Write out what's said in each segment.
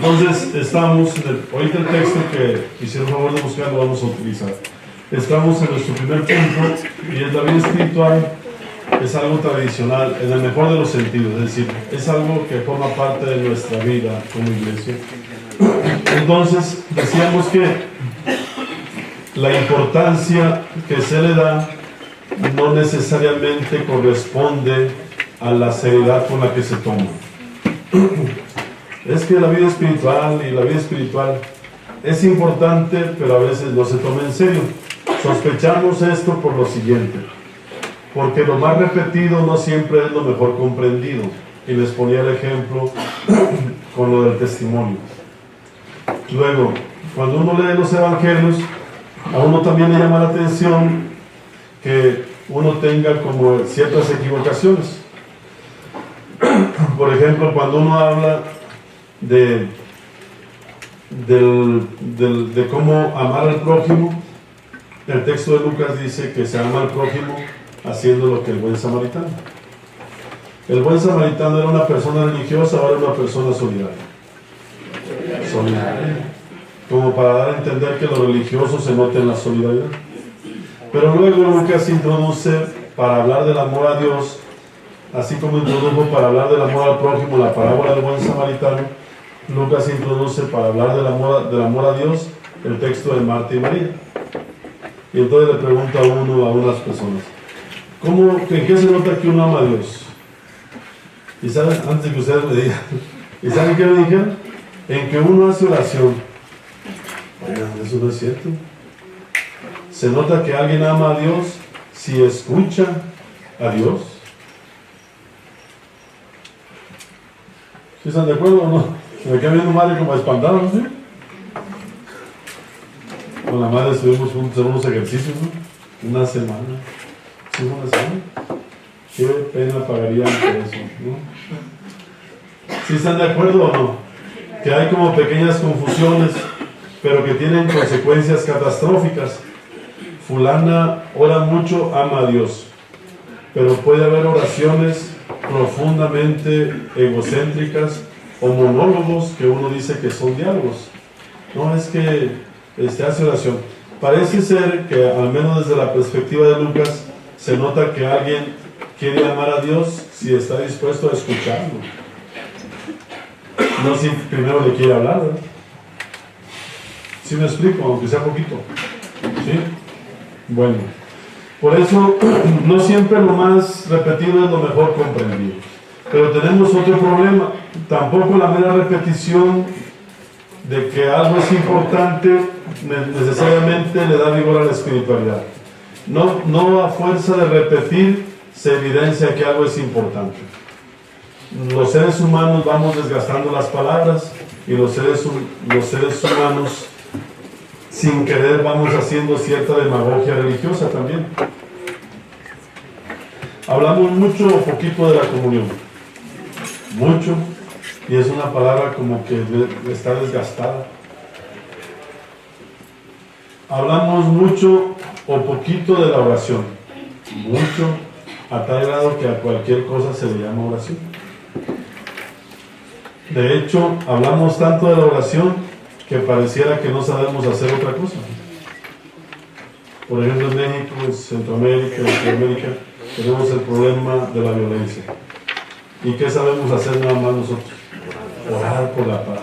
Entonces, estamos ahorita el texto que hicieron favor de buscar lo vamos a utilizar. Estamos en nuestro primer punto y es la vida espiritual. Es algo tradicional, en el mejor de los sentidos, es decir, es algo que forma parte de nuestra vida como iglesia. Entonces, decíamos que la importancia que se le da no necesariamente corresponde a la seriedad con la que se toma. Es que la vida espiritual es importante, pero a veces no se toma en serio. Sospechamos esto por lo siguiente, porque lo más repetido no siempre es lo mejor comprendido. Y les ponía el ejemplo con lo del testimonio. Luego, cuando uno lee los evangelios, a uno también le llama la atención que uno tenga como ciertas equivocaciones. Por ejemplo, cuando uno habla de cómo amar al prójimo, el texto de Lucas dice que se ama al prójimo haciendo lo que el buen samaritano. El buen samaritano era una persona religiosa, ahora una persona solidaria. Como para dar a entender que lo religioso se nota en la solidaridad. Pero luego Lucas introduce para hablar del amor a Dios, así como introdujo para hablar del amor al prójimo la parábola del buen samaritano. Lucas introduce para hablar del amor a Dios el texto de Marta y María. Y entonces le pregunta a unas personas, ¿en qué se nota que uno ama a Dios? Y saben, antes de que ustedes me digan, ¿y saben qué me dijeron? En que uno hace oración. Oigan, eso no es cierto. Se nota que alguien ama a Dios si escucha a Dios. ¿Sí están de acuerdo o no? Me queda viendo madre como espantado, ¿no? Con la madre estuvimos juntos en unos ejercicios, ¿no? Una semana. ¿Sí, una semana? Qué pena pagarían por eso, ¿no? ¿Sí están de acuerdo o no? Que hay como pequeñas confusiones, pero que tienen consecuencias catastróficas. Fulana ora mucho, ama a Dios, pero puede haber oraciones profundamente egocéntricas o monólogos que uno dice que son diálogos. No es que hace oración. Parece ser que, al menos desde la perspectiva de Lucas, se nota que alguien quiere amar a Dios si está dispuesto a escucharlo. No si primero le quiere hablar, ¿verdad? ¿Sí me explico? Aunque sea poquito. ¿Sí? Bueno, por eso no siempre lo más repetido es lo mejor comprendido. Pero tenemos otro problema. Tampoco la mera repetición de que algo es importante necesariamente le da vigor a la espiritualidad. No a fuerza de repetir se evidencia que algo es importante. Los seres humanos vamos desgastando las palabras y los seres humanos sin querer vamos haciendo cierta demagogia religiosa también. Hablamos mucho o poquito de la comunión. Mucho, y es una palabra como que está desgastada. Hablamos mucho o poquito de la oración. Mucho, a tal grado que a cualquier cosa se le llama oración. De hecho, hablamos tanto de la oración que pareciera que no sabemos hacer otra cosa. Por ejemplo, en México, en Centroamérica, en Sudamérica, tenemos el problema de la violencia. ¿Y qué sabemos hacer nada más nosotros? Orar por la paz.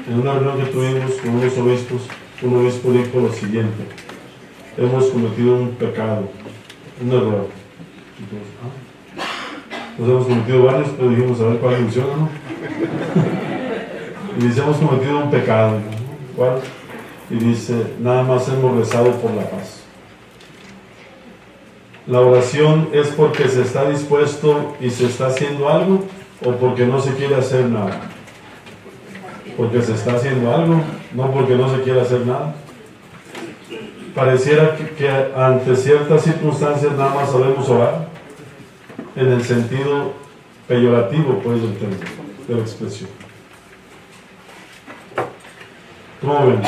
En una reunión que tuvimos con unos obispos, un obispo dijo lo siguiente: hemos cometido un pecado, un error. Nos hemos cometido varios, pero dijimos a ver cuál funciona, ¿no? Y dice, hemos cometido un pecado, ¿no? ¿Cuál? Y dice, nada más hemos rezado por la paz. ¿La oración es porque se está dispuesto y se está haciendo algo, o porque no se quiere hacer nada? Porque se está haciendo algo, no porque no se quiere hacer nada. Pareciera que ante ciertas circunstancias nada más sabemos orar, en el sentido peyorativo, pues, del término, de la expresión. ¿Cómo ven?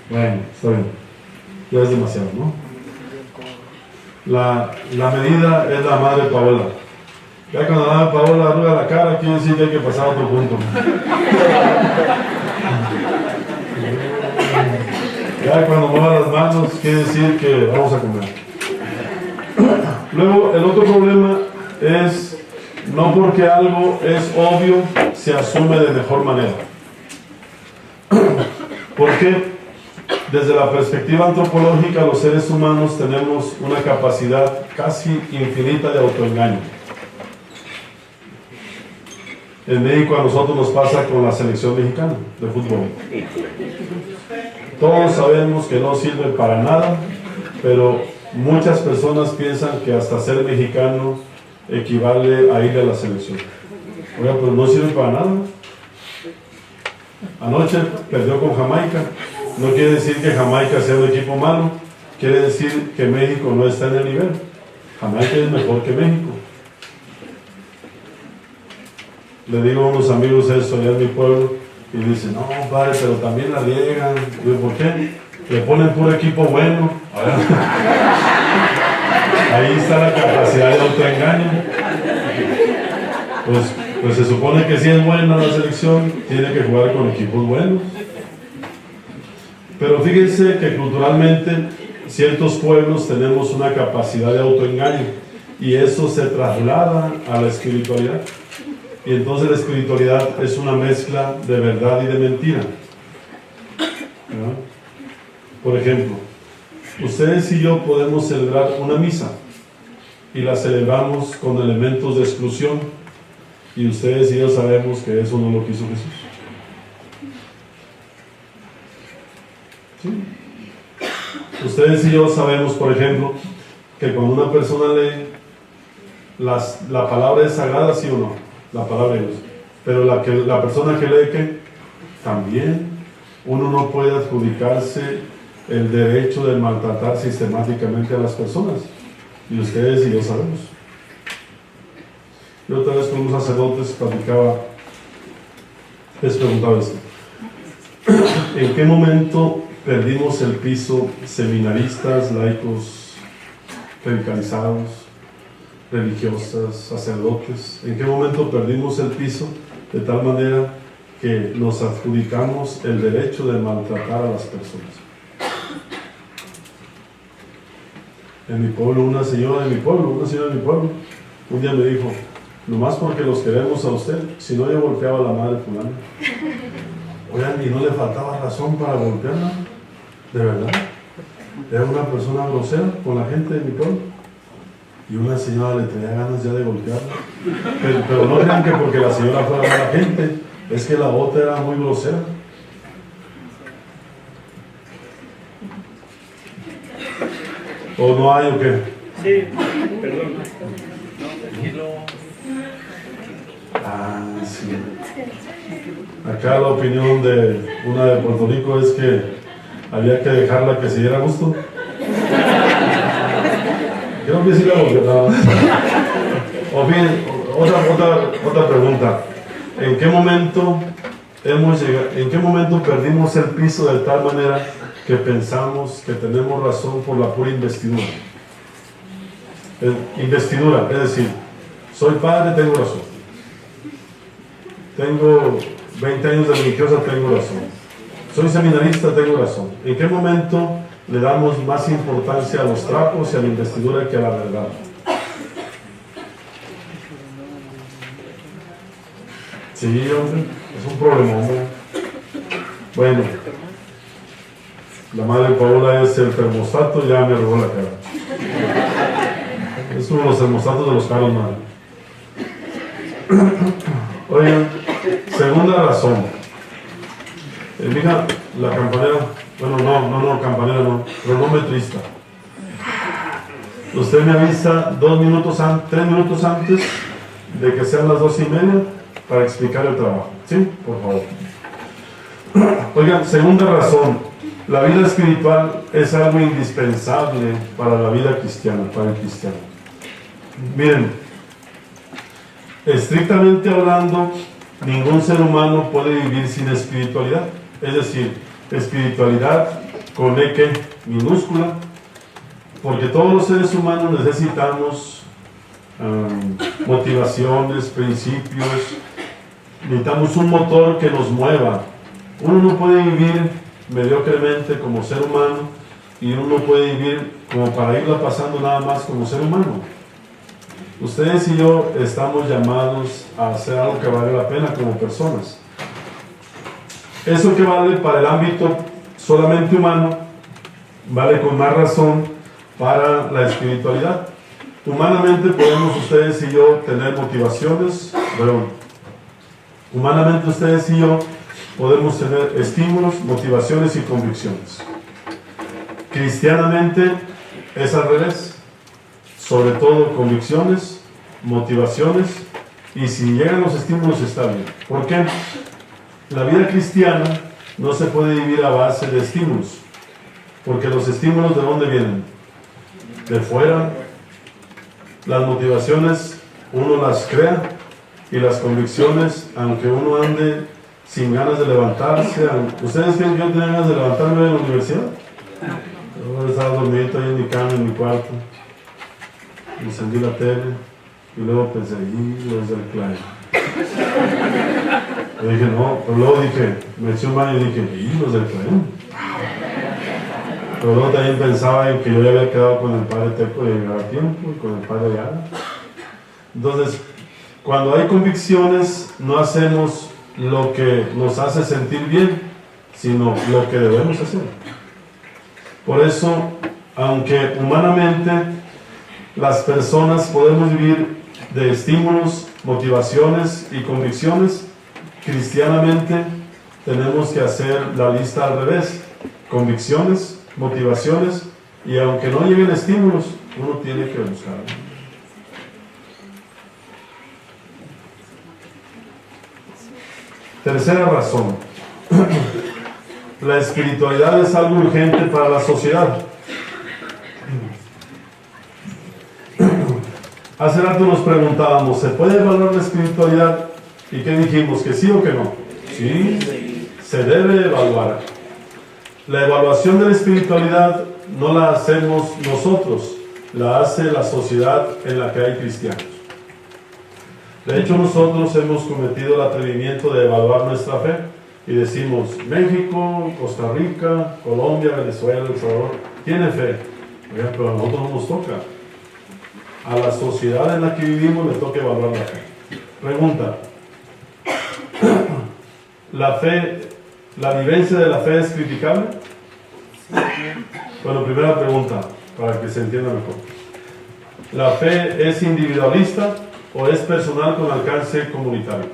Bueno, está bien. Ya es demasiado, ¿no? La medida es la madre Paola. Ya cuando da Paola arruga la cara, quiere decir que hay que pasar a otro punto. Ya cuando mueva las manos, quiere decir que vamos a comer. Luego, el otro problema es, no porque algo es obvio, se asume de mejor manera. ¿Por qué? Desde la perspectiva antropológica, los seres humanos tenemos una capacidad casi infinita de autoengaño. En México a nosotros nos pasa con la selección mexicana de fútbol. Todos sabemos que no sirve para nada, pero muchas personas piensan que hasta ser mexicano equivale a ir a la selección. Oiga, pero no sirve para nada. Anoche perdió con Jamaica. No quiere decir que Jamaica sea un equipo malo, quiere decir que México no está en el nivel. Jamaica es mejor que México. Le digo a unos amigos eso allá en mi pueblo y dicen, no, padre, pero también la riegan. Digo, ¿por qué? Le ponen puro equipo bueno. Ahí está la capacidad de autoengaño. Pues se supone que si es buena la selección, tiene que jugar con equipos buenos. Pero fíjense que culturalmente ciertos pueblos tenemos una capacidad de autoengaño y eso se traslada a la espiritualidad. Y entonces la espiritualidad es una mezcla de verdad y de mentira. ¿No? Por ejemplo, ustedes y yo podemos celebrar una misa y la celebramos con elementos de exclusión y ustedes y yo sabemos que eso no lo quiso Jesús. ¿Sí? Ustedes y yo sabemos, por ejemplo, que cuando una persona lee, la palabra es sagrada, ¿sí o no? La palabra de Dios. Pero la persona que lee, ¿qué? También uno no puede adjudicarse el derecho de maltratar sistemáticamente a las personas. Y ustedes y yo sabemos. Yo otra vez con unos sacerdotes les preguntaba esto. ¿En qué momento perdimos el piso seminaristas, laicos, clericalizados, religiosas, sacerdotes? ¿En qué momento perdimos el piso de tal manera que nos adjudicamos el derecho de maltratar a las personas? En mi pueblo, una señora de mi pueblo, un día me dijo, nomás porque los queremos a usted, si no yo golpeaba a la madre fulana. Oigan, y no le faltaba razón para golpearla, de verdad. Era una persona grosera con la gente de mi pueblo. Y una señora le traía ganas ya de golpearla. Pero no crean que porque la señora fuera mala gente, es que la otra era muy grosera. ¿O no hay o qué? Sí, perdón. Tranquilo. Ah, sí. Acá la opinión de una de Puerto Rico es que había que dejarla que se diera gusto. Quiero decirle algo, ¿no? O bien, otra pregunta. ¿En qué momento perdimos el piso de tal manera que pensamos que tenemos razón por la pura investidura? Investidura, es decir, soy padre, tengo razón. Tengo 20 años de religiosa, tengo razón. Soy seminarista, tengo razón. ¿En qué momento le damos más importancia a los trapos y a la investidura que a la verdad? Sí, hombre, es un problema, hombre. Bueno, la madre Paola es el termostato, ya me robó la cara. Es uno de los termostatos de los carros, madre. Oigan, segunda razón. Mira, la campanera, bueno, no, campanera no, cronometrista. Usted me avisa 3 minutos antes de que sean las 2:30 para explicar el trabajo. ¿Sí? Por favor. Oigan, segunda razón. La vida espiritual es algo indispensable para la vida cristiana, para el cristiano. Miren, estrictamente hablando, ningún ser humano puede vivir sin espiritualidad. Es decir, espiritualidad con E minúscula, porque todos los seres humanos necesitamos motivaciones, principios. Necesitamos un motor que nos mueva. Uno no puede vivir mediocremente como ser humano y uno no puede vivir como para irla pasando nada más como ser humano. Ustedes y yo estamos llamados a hacer algo que vale la pena como personas. Eso que vale para el ámbito solamente humano, vale con más razón para la espiritualidad. Humanamente podemos ustedes y yo tener motivaciones, humanamente ustedes y yo podemos tener estímulos, motivaciones y convicciones. Cristianamente es al revés, sobre todo convicciones, motivaciones, y si llegan los estímulos está bien. ¿Por qué? La vida cristiana no se puede vivir a base de estímulos, porque los estímulos ¿de dónde vienen? De fuera. Las motivaciones uno las crea y las convicciones, aunque uno ande sin ganas de levantarse. ¿Ustedes creen que yo tenía ganas de levantarme de la universidad? Yo estaba dormido ahí en mi cama, en mi cuarto, encendí la tele y luego pensé, los del clan. Yo dije, no, pero luego dije, me eché un baño y dije, los del clan. Pero luego también pensaba en que yo ya había quedado con el padre Teco de llegar a tiempo y con el padre Yara. Entonces, cuando hay convicciones, no hacemos lo que nos hace sentir bien, sino lo que debemos hacer. Por eso, aunque humanamente las personas podemos vivir de estímulos, motivaciones y convicciones, cristianamente tenemos que hacer la lista al revés: convicciones, motivaciones, y aunque no lleguen estímulos, uno tiene que buscarlo. Tercera razón. La espiritualidad es algo urgente para la sociedad. Hace rato nos preguntábamos, ¿se puede evaluar la espiritualidad? ¿Y qué dijimos? ¿Que sí o que no? Sí, se debe evaluar. La evaluación de la espiritualidad no la hacemos nosotros, la hace la sociedad en la que hay cristianos. De hecho, nosotros hemos cometido el atrevimiento de evaluar nuestra fe y decimos, México, Costa Rica, Colombia, Venezuela, El Salvador, ¿tiene fe? Oiga, pero a nosotros no nos toca. A la sociedad en la que vivimos le toca evaluar la fe. Pregunta, ¿la fe, la vivencia de la fe es criticable? Bueno, primera pregunta, para que se entienda mejor. ¿La fe es individualista o es personal con alcance comunitario?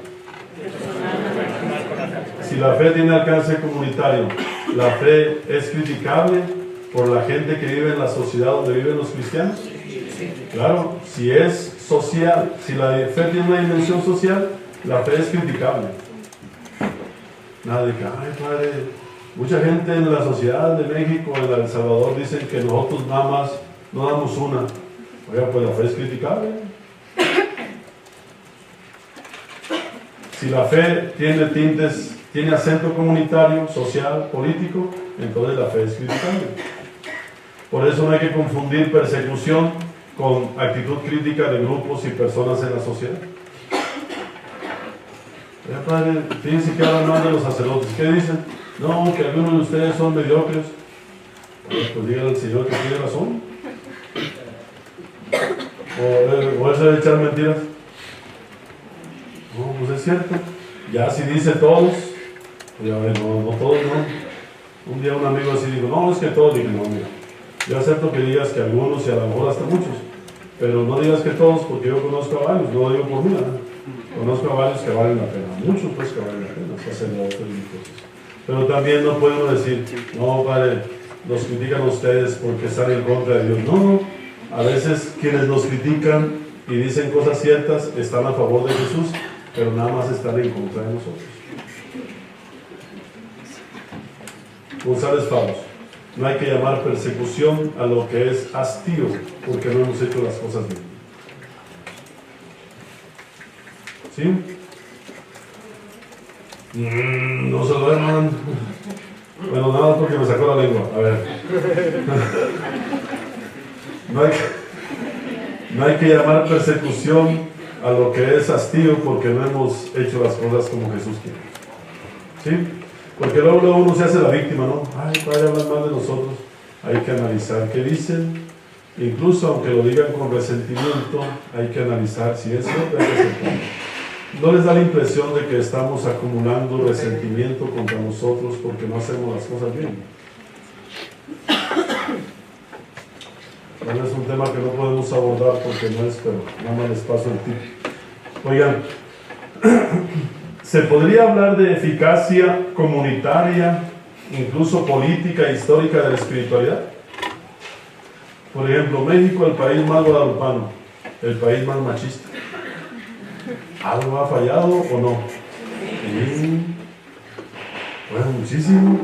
Si la fe tiene alcance comunitario, ¿la fe es criticable por la gente que vive en la sociedad donde viven los cristianos? Claro, si es social, si la fe tiene una dimensión social, la fe es criticable. Nada de que, ay padre, mucha gente en la sociedad de México, en la de El Salvador, dicen que nosotros nada más no damos una. Oiga, pues la fe es criticable. Si la fe tiene tintes, tiene acento comunitario, social, político, entonces la fe es criticable. Por eso no hay que confundir persecución con actitud crítica de grupos y personas en la sociedad. Ya, padre, fíjense que hablan más de los sacerdotes. ¿Qué dicen? No, que algunos de ustedes son mediocres. Pues díganle al Señor que tiene razón. O eso de echar mentiras. No, pues es cierto. Ya si dice todos, pues ya ven, no todos, no. Un día un amigo así dijo, no, es que todos. Dije, no, mira, yo acepto que digas que algunos y a lo mejor hasta muchos, pero no digas que todos, porque yo conozco a varios, no lo digo por mí, ¿no? Conozco a varios que valen la pena, muchos pues que valen la pena, sacerdotes y cosas. Pero también no podemos decir, no, padre, nos critican ustedes porque están en contra de Dios. No, a veces quienes nos critican y dicen cosas ciertas están a favor de Jesús, pero nada más están en contra de nosotros. González Faust, no hay que llamar persecución a lo que es hastío, porque no hemos hecho las cosas bien. ¿Sí? No se duerman. Bueno, nada porque me sacó la No hay que llamar persecución a lo que es hastío porque no hemos hecho las cosas como Jesús quiere. ¿Sí? Porque luego uno se hace la víctima, ¿no? Ay, padre, hablan mal de nosotros. Hay que analizar qué dicen. Incluso aunque lo digan con resentimiento, hay que analizar si es cierto. No les da la impresión de que estamos acumulando resentimiento contra nosotros porque no hacemos las cosas bien. Bueno, es un tema que no podemos abordar porque no es, pero nada más les paso el tip. Oigan, se podría hablar de eficacia comunitaria, incluso política e histórica de la espiritualidad. Por ejemplo, México, el país más guadalupano, el país más machista. ¿Algo ha fallado o no? Sí. Bueno, muchísimo.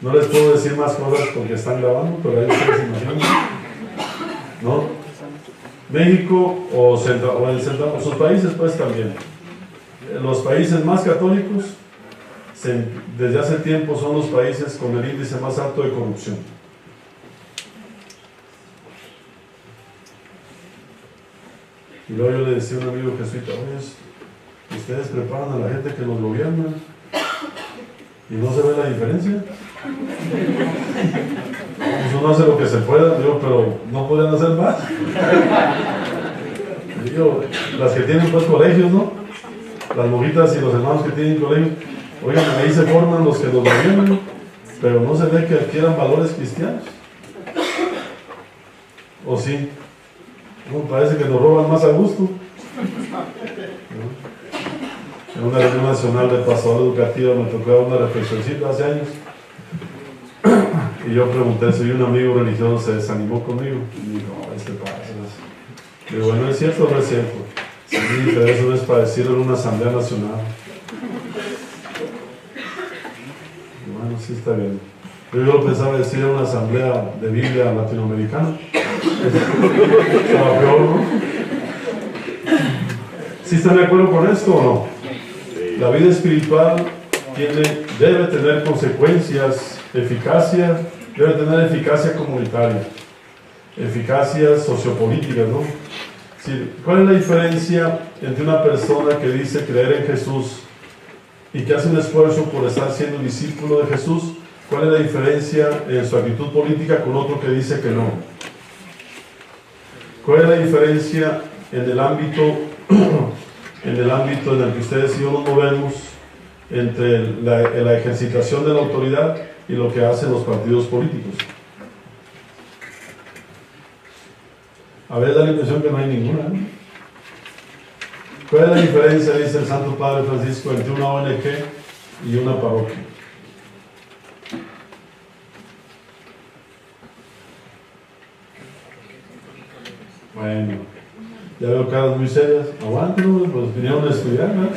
No les puedo decir más cosas porque están grabando, pero ahí ustedes se imaginan. ¿No? México o sus países pues también. Los países más católicos desde hace tiempo son los países con el índice más alto de corrupción. Y luego yo le decía a un amigo jesuita, oye, ustedes preparan a la gente que nos gobierna y no se ve la diferencia. Pues uno hace lo que se pueda, digo, pero no pueden hacer más. Digo, las que tienen pues colegios, ¿no? Las monjitas y los hermanos que tienen colegios, oigan, ahí se forman los que nos gobiernan, pero no se ve que adquieran valores cristianos. ¿O sí? No, parece que nos roban más a gusto. En una reunión nacional de pastoral educativa me tocó una reflexioncita hace años. Y yo pregunté si un amigo religioso se desanimó conmigo. Y dijo, no, pasa. Y digo, bueno, ¿es cierto o no es cierto? Sí, pero eso no es para decirlo en una asamblea nacional. Y bueno, sí está bien. Yo lo pensaba decir en una asamblea de Biblia latinoamericana. Estaba peor, ¿no? ¿Sí están de acuerdo con esto o no? La vida espiritual debe tener consecuencias, debe tener eficacia comunitaria, eficacias sociopolíticas, ¿no? Sí, ¿cuál es la diferencia entre una persona que dice creer en Jesús y que hace un esfuerzo por estar siendo discípulo de Jesús? ¿Cuál es la diferencia en su actitud política con otro que dice que no? ¿Cuál es la diferencia en el ámbito en el que ustedes y yo nos movemos entre la ejercitación de la autoridad y lo que hacen los partidos políticos? A ver, da la impresión que no hay ninguna, ¿no? ¿Cuál es la diferencia, dice el Santo Padre Francisco, entre una ONG y una parroquia? Bueno, ya veo caras muy serias. Aguántenos, pues vinieron a estudiar, ¿no?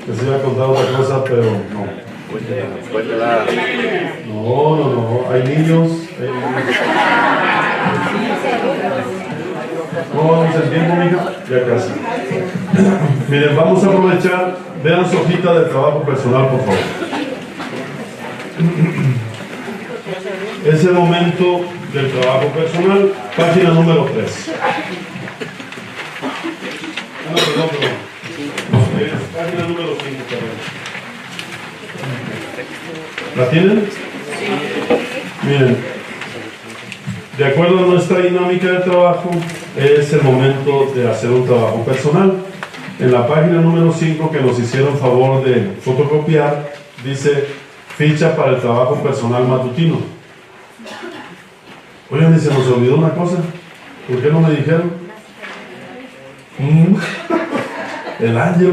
Que se iba a contar otra cosa, pero no. No, hay niños. ¿Cómo vamos el tiempo, mija? Ya casi. Miren, vamos a aprovechar, vean su hojita de trabajo personal, por favor. Es el momento del trabajo personal, página número 3. Página número 5, ¿la tienen? Miren, de acuerdo a nuestra dinámica de trabajo, es el momento de hacer un trabajo personal. En la página número 5 que nos hicieron favor de fotocopiar, dice ficha para el trabajo personal matutino. Oigan, y se nos olvidó una cosa. ¿Por qué no me dijeron? El ángel.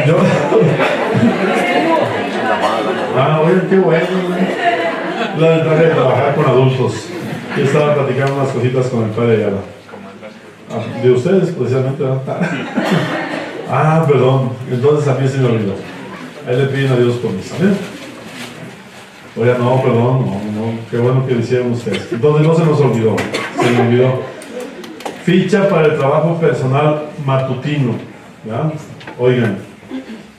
Yo. Oye, qué bueno. La ventaja de trabajar con adultos. Yo estaba platicando unas cositas con el padre Ayala. De ustedes, precisamente. Perdón. Entonces a mí se me olvidó. Ahí le piden a Dios por mí, ¿sabes? Oiga, no, perdón, no. Qué bueno que lo hicieron ustedes. Entonces no se nos olvidó. Se me olvidó. Ficha para el trabajo personal matutino. ¿Ya? Oigan,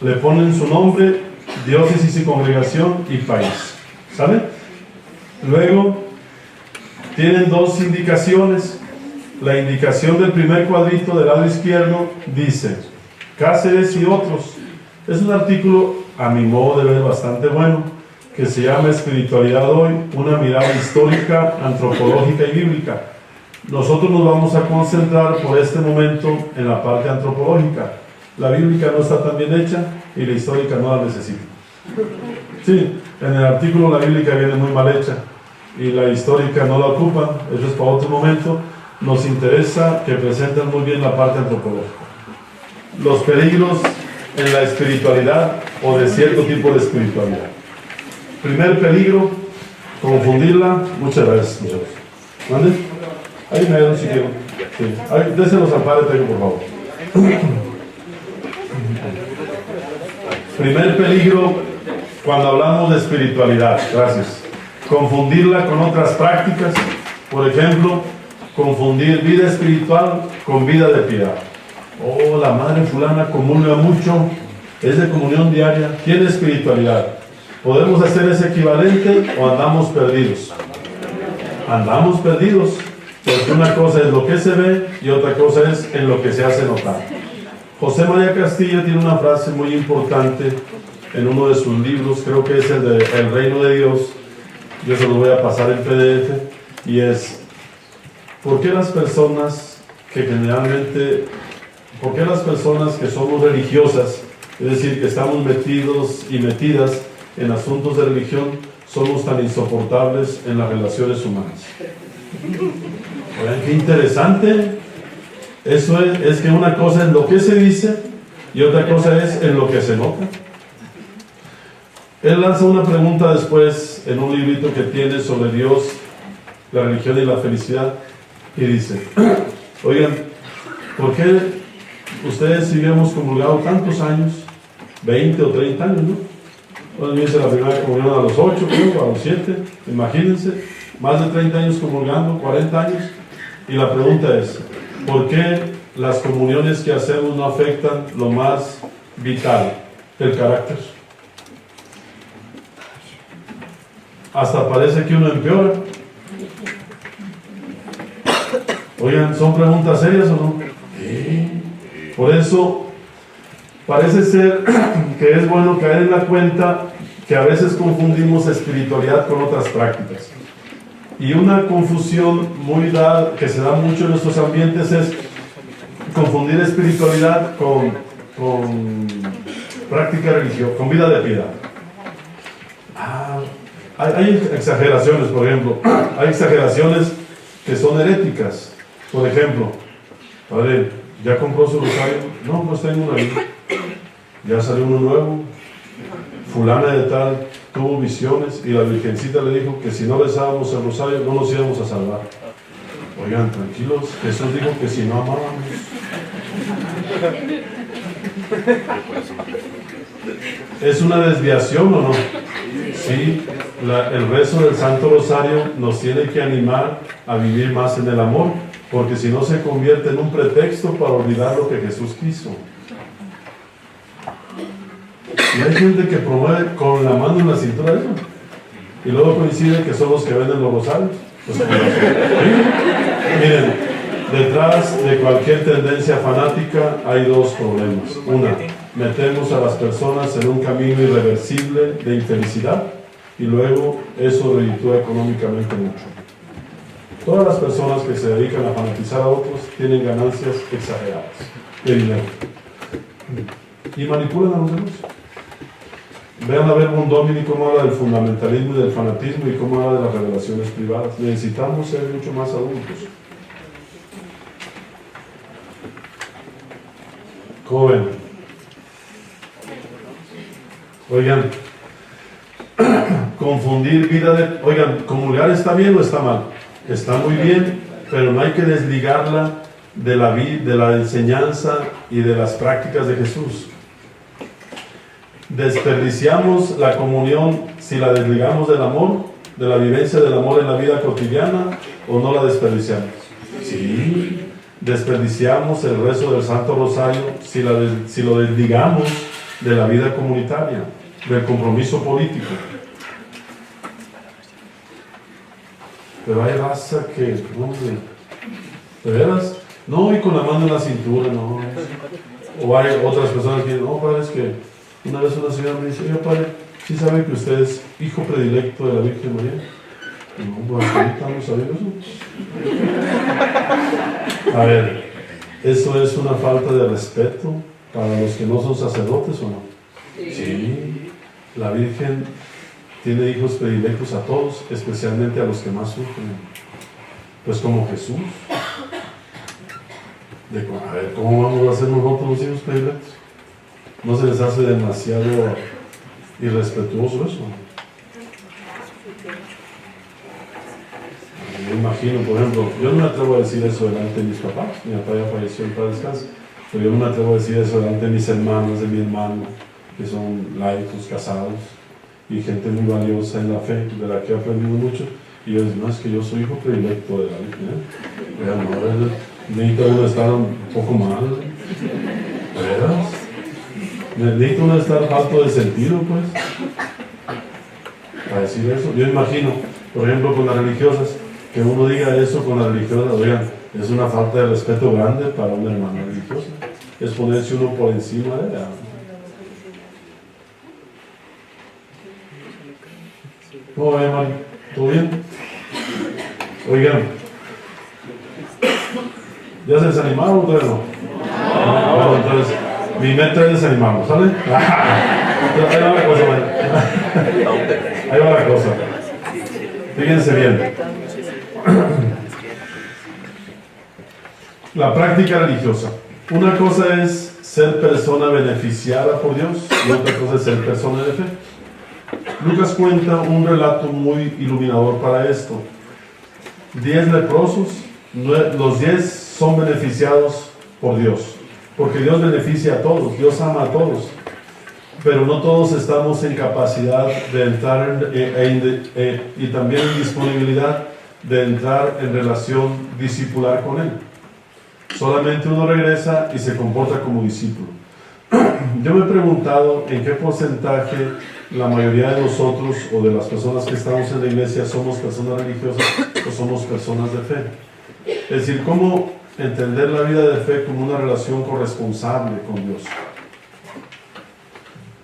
le ponen su nombre diócesis y congregación y país. ¿Sale? Luego, tienen dos indicaciones. La indicación del primer cuadrito del lado izquierdo dice: Cáceres y otros. Es un artículo, a mi modo de ver, bastante bueno, que se llama Espiritualidad Hoy, una mirada histórica, antropológica y bíblica. Nosotros nos vamos a concentrar por este momento en la parte antropológica. La bíblica no está tan bien hecha y la histórica no la necesita. Sí, en el artículo la bíblica viene muy mal hecha y la histórica no la ocupan. Eso es para otro momento. Nos interesa que presenten muy bien la parte antropológica. Los peligros en la espiritualidad o de cierto tipo de espiritualidad. Primer peligro, confundirla. Muchas gracias, muchachos. ¿Mande? Ahí me dan si quiero. Sí. Désenos al padre, tengo, por favor. Primer peligro cuando hablamos de espiritualidad. Gracias. Confundirla con otras prácticas. Por ejemplo, confundir vida espiritual con vida de piedad. Oh, la madre fulana comulga mucho, es de comunión diaria, tiene espiritualidad. ¿Podemos hacer ese equivalente o andamos perdidos? Andamos perdidos, porque una cosa es lo que se ve y otra cosa es en lo que se hace notar. José María Castillo tiene una frase muy importante en uno de sus libros, creo que es el de El Reino de Dios. Yo se lo voy a pasar en PDF, y es: ¿por qué las personas que generalmente, por qué las personas que somos religiosas, es decir, que estamos metidos y metidas en asuntos de religión, somos tan insoportables en las relaciones humanas? Oigan, qué interesante. Eso es que una cosa es lo que se dice y otra cosa es en lo que se nota. Él lanza una pregunta después en un librito que tiene sobre Dios, la religión y la felicidad, y dice: oigan, ¿por qué ustedes si habíamos comulgado tantos años, 20 o 30 años, no? Bueno, yo hice la primera comunión a los 8, creo, a los 7, imagínense, más de 30 años comulgando, 40 años, y la pregunta es: ¿por qué las comuniones que hacemos no afectan lo más vital, el carácter? Hasta parece que uno empeora. Oigan, ¿son preguntas serias o no? Sí. Por eso parece ser que es bueno caer en la cuenta que a veces confundimos espiritualidad con otras prácticas. Y una confusión muy dada, que se da mucho en nuestros ambientes, es confundir espiritualidad con práctica religiosa, con vida de piedad. Hay exageraciones, por ejemplo. Hay exageraciones que son heréticas. Por ejemplo, padre, ¿ya compró su rosario? No, pues tengo uno ahí. Ya salió uno nuevo. Fulana de tal tuvo visiones y la Virgencita le dijo que si no rezábamos el rosario no nos íbamos a salvar. Oigan, tranquilos, Jesús dijo que si no amábamos. ¿Es una desviación o no? Sí, el rezo del Santo Rosario nos tiene que animar a vivir más en el amor, porque si no se convierte en un pretexto para olvidar lo que Jesús quiso. Y hay gente que promueve con la mano en la cintura eso, y luego coincide que son los que venden los rosarios. Pues, ¿sí? Miren, detrás de cualquier tendencia fanática hay dos problemas. Una, metemos a las personas en un camino irreversible de infelicidad, y luego eso reditúa económicamente mucho. Todas las personas que se dedican a fanatizar a otros tienen ganancias exageradas de dinero y manipulan a los demás. Vean a Verbum Domini cómo habla del fundamentalismo y del fanatismo y cómo habla de las revelaciones privadas. Necesitamos ser mucho más adultos. ¿Cómo ven? Oigan, confundir vida de... Oigan, ¿comulgar está bien o está mal? Está muy bien, pero no hay que desligarla de la enseñanza y de las prácticas de Jesús. ¿Desperdiciamos la comunión si la desligamos del amor, de la vivencia del amor en la vida cotidiana, o no la desperdiciamos? Sí. ¿Desperdiciamos el rezo del Santo Rosario si lo desligamos de la vida comunitaria? del compromiso político. Pero hay raza que, hombre, ¿de veras? No, y con la mano en la cintura, no. O hay otras personas que dicen, no, padre, es que una vez una señora me dice, oye, padre, ¿sí sabe que usted es hijo predilecto de la Virgen María? No, pues ahorita no sabía eso. A ver, ¿eso es una falta de respeto para los que no son sacerdotes o no? Sí. La Virgen tiene hijos predilectos a todos, especialmente a los que más sufren. Pues como Jesús. A ver, ¿cómo vamos a hacer nosotros los hijos predilectos? ¿No se les hace demasiado irrespetuoso eso? Me imagino, por ejemplo, yo no me atrevo a decir eso delante de mis papás. Mi papá ya falleció, en paz descanse. Pero yo no me atrevo a decir eso delante de mis hermanos, de mi hermano, que son laicos, casados, y gente muy valiosa en la fe, de la que he aprendido mucho. Y yo digo, no, es que yo soy hijo predilecto de la Virgen. ¿Eh? Necesita uno estar un poco mal. ¿Verdad? Necesita uno estar falto de sentido, pues. Para decir eso. Yo imagino, por ejemplo, con las religiosas, que uno diga eso con las religiosas, oigan, es una falta de respeto grande para una hermana religiosa. Es ponerse uno por encima de ella. ¿Cómo va, Mari? ¿Todo bien? Oigan, ¿ya se desanimaron o todavía no? Bueno, entonces, mi meta es desanimarnos, ¿sale? Ahí va la cosa, ahí va la cosa. Fíjense bien. La práctica religiosa. Una cosa es ser persona beneficiada por Dios y otra cosa es ser persona de fe. Lucas cuenta un relato muy iluminador para esto. 10 leprosos, los 10 son beneficiados por Dios, porque Dios beneficia a todos, Dios ama a todos, pero no todos estamos en capacidad de entrar y también en disponibilidad de entrar en relación discipular con Él. Solamente uno regresa y se comporta como discípulo. Yo me he preguntado en qué porcentaje la mayoría de nosotros o de las personas que estamos en la iglesia somos personas religiosas o somos personas de fe. Es decir, cómo entender la vida de fe como una relación corresponsable con Dios.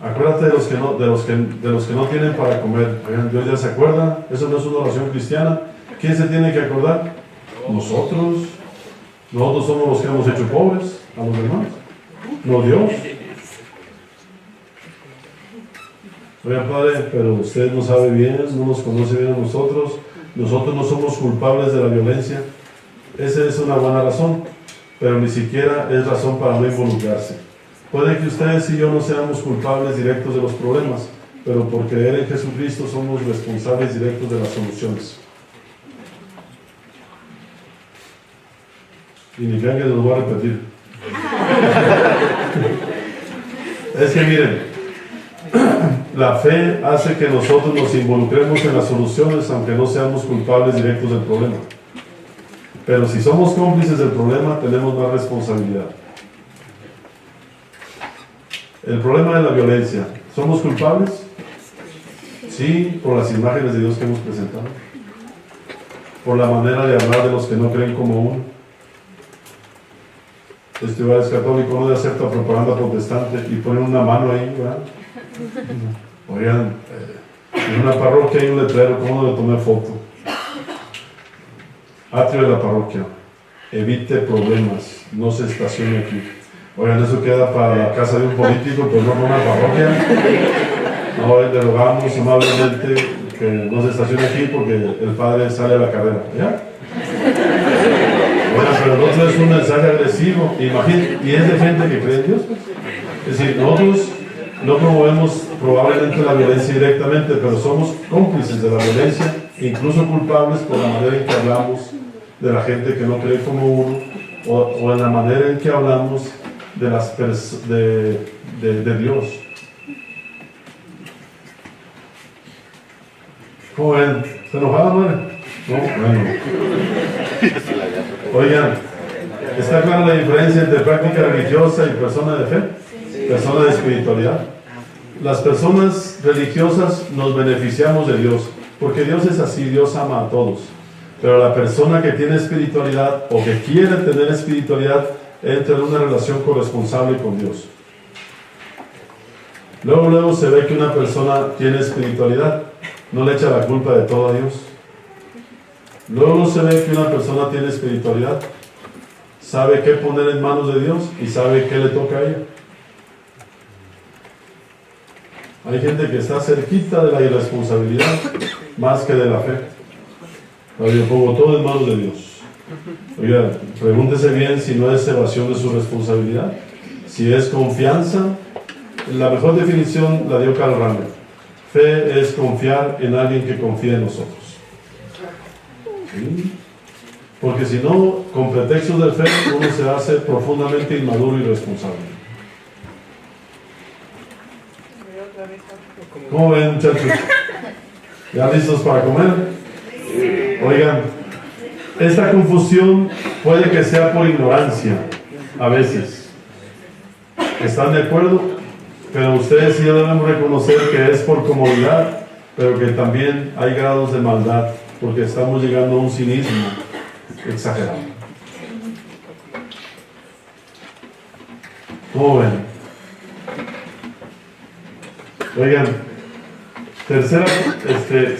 Acuérdate de los que no tienen para comer. Dios ya se acuerda. Eso no es una oración cristiana. ¿Quién se tiene que acordar? Nosotros. Nosotros somos los que hemos hecho pobres a los demás. No Dios. Oiga, Padre, pero usted no sabe bien, no nos conoce bien a nosotros. Nosotros no somos culpables de la violencia. Esa es una buena razón, pero ni siquiera es razón para no involucrarse. Puede que ustedes y yo no seamos culpables directos de los problemas, pero por creer en Jesucristo somos responsables directos de las soluciones. Y ni crean que se los voy a repetir. Es que miren, la fe hace que nosotros nos involucremos en las soluciones, aunque no seamos culpables directos del problema. Pero si somos cómplices del problema, tenemos más responsabilidad. El problema de la violencia, ¿somos culpables? Sí, por las imágenes de Dios que hemos presentado, por la manera de hablar de los que no creen como uno. Este lugar es católico, no de acepta propaganda protestante y ponen una mano ahí, ¿verdad? Oigan, en una parroquia hay un letrero, ¿cómo no le tomé foto? Atrio de la parroquia, evite problemas, no se estacione aquí. Oigan, eso queda para la casa de un político, pero no para una parroquia. No, le rogamos amablemente que no se estacione aquí porque el padre sale a la carrera, ¿ya? Bueno, pero no es un mensaje agresivo, imagínate, y es de gente que cree en Dios. Es decir, nosotros no promovemos probablemente la violencia directamente, pero somos cómplices de la violencia, incluso culpables por la manera en que hablamos de la gente que no cree como uno, o en la manera en que hablamos de las de Dios. ¿Cómo ven? ¿Se enojaron, madre? No, bueno. Oigan, ¿está clara la diferencia entre práctica religiosa y persona de fe? Persona de espiritualidad. las personas religiosas nos beneficiamos de Dios, porque Dios es así, Dios ama a todos. Pero la persona que tiene espiritualidad o que quiere tener espiritualidad entra en una relación corresponsable con Dios. Luego se ve que una persona tiene espiritualidad, no le echa la culpa de todo a Dios. Luego se ve que una persona tiene espiritualidad, sabe qué poner en manos de Dios y sabe qué le toca a ella. Hay gente que está cerquita de la irresponsabilidad más que de la fe. Ahora yo pongo todo en manos de Dios. Oiga, pregúntese bien si no es evasión de su responsabilidad, si es confianza. La mejor definición la dio Karl Rahner. Fe es confiar en alguien que confía en nosotros. ¿Sí? Porque si no, con pretextos de fe, uno se hace profundamente inmaduro y irresponsable. ¿Cómo ven, muchachos? ¿Ya listos para comer? Oigan, esta confusión puede que sea por ignorancia, a veces. ¿Están de acuerdo? Pero ustedes sí deben reconocer que es por comodidad, pero que también hay grados de maldad, porque estamos llegando a un cinismo exagerado. ¿Cómo ven? Oigan,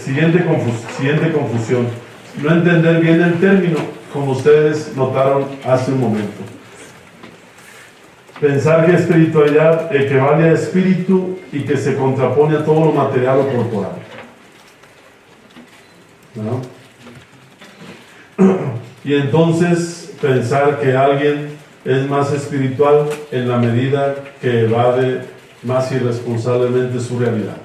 siguiente confusión. No entender bien el término, como ustedes notaron hace un momento. Pensar que espiritualidad equivale a espíritu y que se contrapone a todo lo material o corporal. ¿No? Y entonces pensar que alguien es más espiritual en la medida que evade más irresponsablemente su realidad.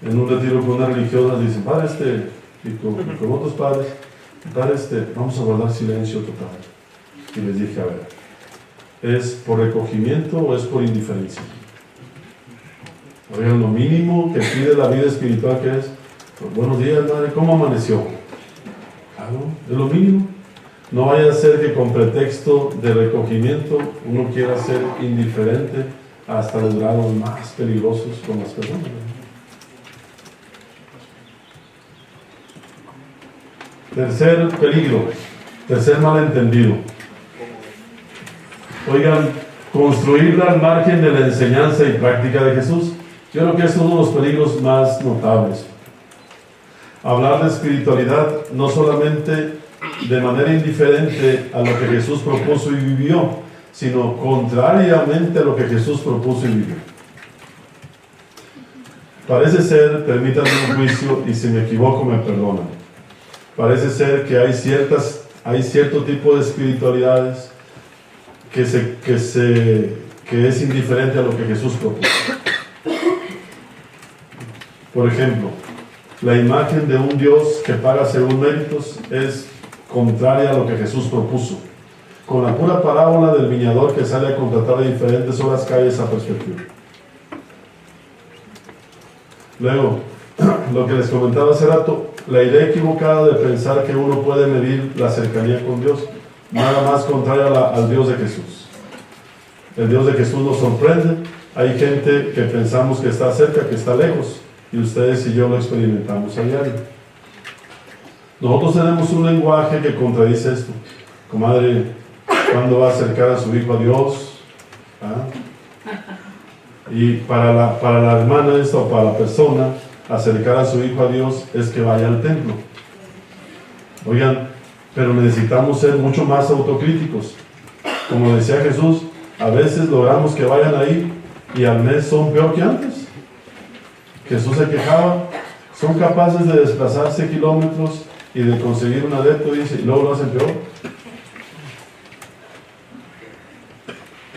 En un retiro con una religiosa dicen, padre, y con otros padres, padre, vamos a guardar silencio total. Y les dije, a ver, ¿es por recogimiento o es por indiferencia? Oigan, lo mínimo que pide la vida espiritual que es, pues, buenos días, madre, ¿cómo amaneció? Claro, es lo mínimo. No vaya a ser que con pretexto de recogimiento uno quiera ser indiferente hasta los grados más peligrosos con las personas. Tercer peligro, tercer malentendido. Oigan, construirla al margen de la enseñanza y práctica de Jesús. Yo creo que es uno de los peligros más notables. Hablar de espiritualidad no solamente de manera indiferente a lo que Jesús propuso y vivió, sino contrariamente a lo que Jesús propuso y vivió. Parece ser, permítanme un juicio y si me equivoco me perdonan, parece ser que hay cierto tipo de espiritualidades que es indiferente a lo que Jesús propuso. Por ejemplo, la imagen de un Dios que paga según méritos es contraria a lo que Jesús propuso. Con la pura parábola del viñador que sale a contratar de diferentes horas cae esa perspectiva. Luego, lo que les comentaba hace rato, la idea equivocada de pensar que uno puede medir la cercanía con Dios, nada más contraria al Dios de Jesús. El Dios de Jesús nos sorprende. Hay gente que pensamos que está cerca, que está lejos, y ustedes y yo lo experimentamos a diario. Nosotros tenemos un lenguaje que contradice esto. Comadre, ¿cuándo va a acercar a su hijo a Dios? ¿Ah? Y para la hermana esta o para la persona, acercar a su hijo a Dios es que vaya al templo. Oigan, pero necesitamos ser mucho más autocríticos. Como decía Jesús, a veces logramos que vayan ahí y al mes son peor que antes. Jesús se quejaba, son capaces de desplazarse kilómetros y de conseguir un adepto, dice, y luego lo hacen peor.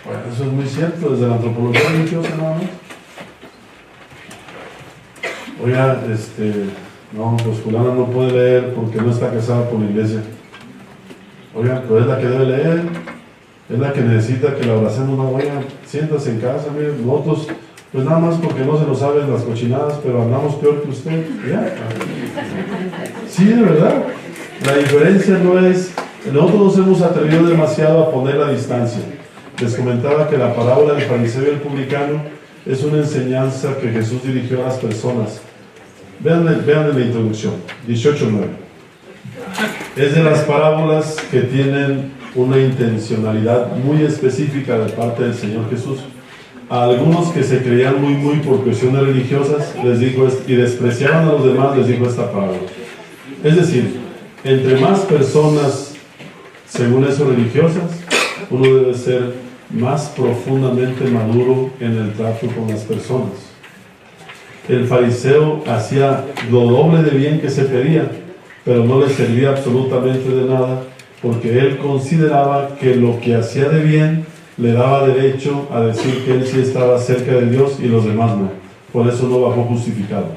Bueno, eso es muy cierto, desde la antropología religiosa nada más. Oiga, no, pues fulana no puede leer porque no está casada con la iglesia. Oiga, pero es la que debe leer, es la que necesita que la abracemos. No, oiga, siéntase en casa, mire, nosotros, pues nada más porque no se nos saben las cochinadas, pero andamos peor que usted. ¿Ya? Sí, de verdad. La diferencia no es, nosotros nos hemos atrevido demasiado a poner la distancia. les comentaba que la parábola del fariseo y el publicano es una enseñanza que Jesús dirigió a las personas. Vean en la introducción, 18:9. Es de las parábolas que tienen una intencionalidad muy específica de parte del Señor Jesús. A algunos que se creían muy por cuestiones religiosas les dijo y despreciaban a los demás, les dijo esta parábola. Es decir, entre más personas, según eso, religiosas, uno debe ser más profundamente maduro en el trato con las personas. El fariseo hacía lo doble de bien que se pedía, pero no le servía absolutamente de nada, porque él consideraba que lo que hacía de bien le daba derecho a decir que él sí estaba cerca de Dios y los demás no. Por eso no bajó justificado.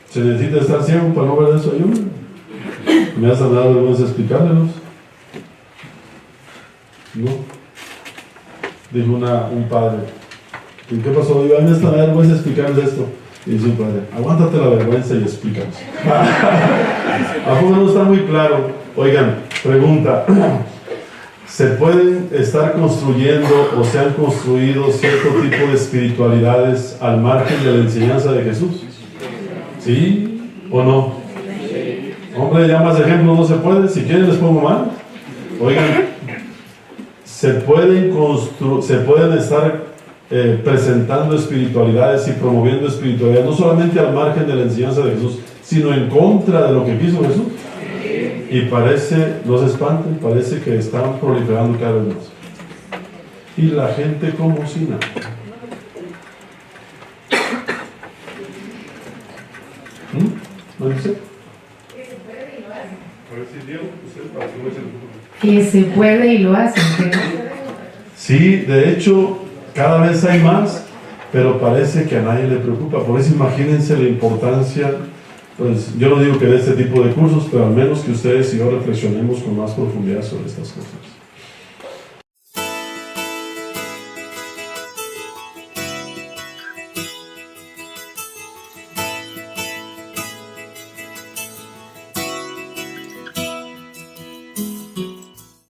¿Se necesita estar ciego para no ver eso? ¿Me has dado vergüenza explicármelos? No. Dijo un padre. ¿Y qué pasó? Digo, a mí me está dando vergüenza explicarles esto. Y dice un padre, aguántate la vergüenza y explícanos. ¿A poco no está muy claro? Oigan, pregunta. ¿Se pueden estar construyendo o se han construido cierto tipo de espiritualidades al margen de la enseñanza de Jesús? ¿Sí o no? Hombre, ya más ejemplos no se puede. Si quieren les pongo más. Oigan, se pueden estar presentando espiritualidades y promoviendo espiritualidad, no solamente al margen de la enseñanza de Jesús, sino en contra de lo que quiso Jesús. Y parece, no se espanten, parece que están proliferando cada vez más. Y la gente como si nada. ¿No dice? Que se puede y lo hacen. Sí, de hecho, cada vez hay más, pero parece que a nadie le preocupa. Por eso imagínense la importancia, pues yo no digo que de este tipo de cursos, pero al menos que ustedes y yo reflexionemos con más profundidad sobre estas cosas.